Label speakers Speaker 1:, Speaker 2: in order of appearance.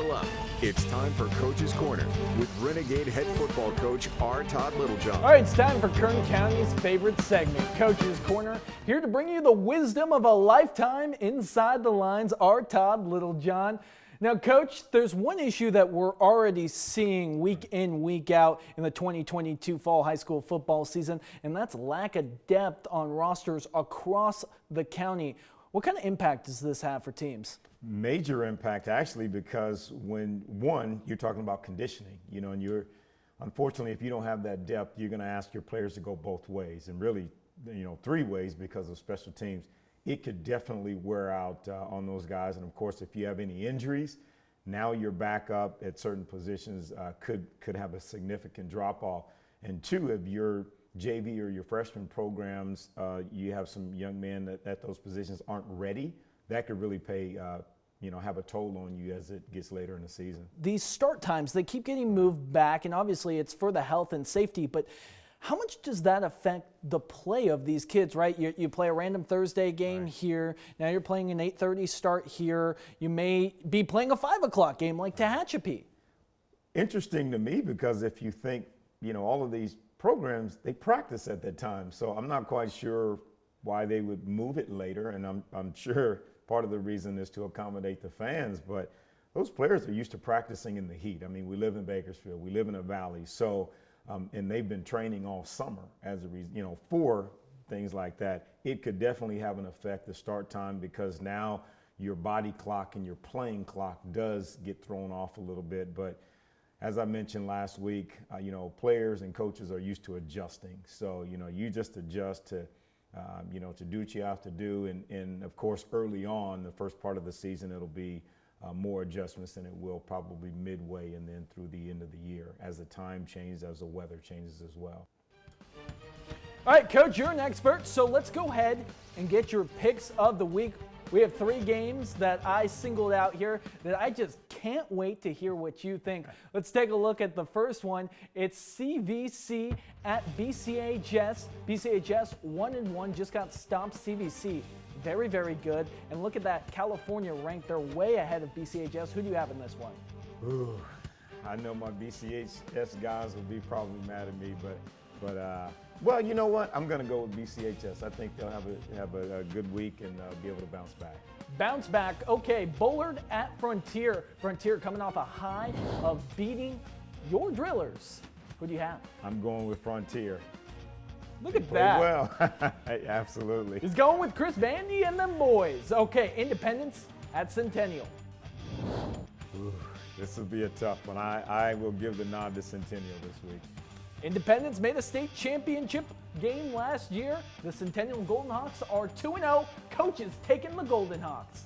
Speaker 1: Buckle up. It's time for Coach's Corner with Renegade head football coach R. Todd Littlejohn.
Speaker 2: All right, it's time for Kern County's favorite segment, Coach's Corner. Here to bring you the wisdom of a lifetime inside the lines, R. Todd Littlejohn. Now, Coach, there's one issue that we're already seeing week in, week out in the 2022 fall high school football season, and that's lack of depth on rosters across the county. What kind of impact does this have for teams?
Speaker 3: Major impact, actually, because you're talking about conditioning, and unfortunately, if you don't have that depth, you're going to ask your players to go both ways, and really, three ways because of special teams. It could definitely wear out on those guys, and of course, if you have any injuries, now your backup at certain positions could have a significant drop off. And two, if your JV or your freshman programs, you have some young men at those positions aren't ready, that could really have a toll on you as it gets later in the season.
Speaker 2: These start times, they keep getting moved back, and obviously it's for the health and safety, but how much does that affect the play of these kids, right? You play a random Thursday game here. Now you're playing an 8:30 start here. You may be playing a 5 o'clock game like Tehachapi. Interesting
Speaker 3: to me because if you think, all of these programs, they practice at that time. So I'm not quite sure why they would move it later. And I'm sure part of the reason is to accommodate the fans. But those players are used to practicing in the heat. I mean, we live in Bakersfield. We live in a valley. So and they've been training all summer as a reason, for things like that. It could definitely have an effect, the start time, because now your body clock and your playing clock does get thrown off a little bit. But as I mentioned last week, players and coaches are used to adjusting. So, you just adjust to do what you have to do. And of course, early on, the first part of the season, it'll be more adjustments than it will probably midway and then through the end of the year as the time changes, as the weather changes as well.
Speaker 2: All right, Coach, you're an expert, so let's go ahead and get your picks of the week. We have 3 games that I singled out here that I just can't wait to hear what you think. Let's take a look at the first one. It's CVC at BCHS. BCHS 1-1, just got stomped. CVC, very, very good. And look at that, California ranked. They're way ahead of BCHS. Who do you have in this one?
Speaker 3: Ooh, I know my BCHS guys will be probably mad at me, but well, you know what? I'm going to go with BCHS. I think they'll have a good week and be able to bounce back.
Speaker 2: Bounce back. Okay, Bullard at Frontier. Frontier coming off a high of beating your Drillers. Who do you have?
Speaker 3: I'm going with Frontier.
Speaker 2: Look at that.
Speaker 3: Well, absolutely.
Speaker 2: He's going with Chris Bandy and them boys. Okay, Independence at Centennial.
Speaker 3: Ooh, this will be a tough one. I will give the nod to Centennial this week.
Speaker 2: Independence made a state championship game last year. The Centennial Golden Hawks are 2-0. Coaches taking the Golden Hawks.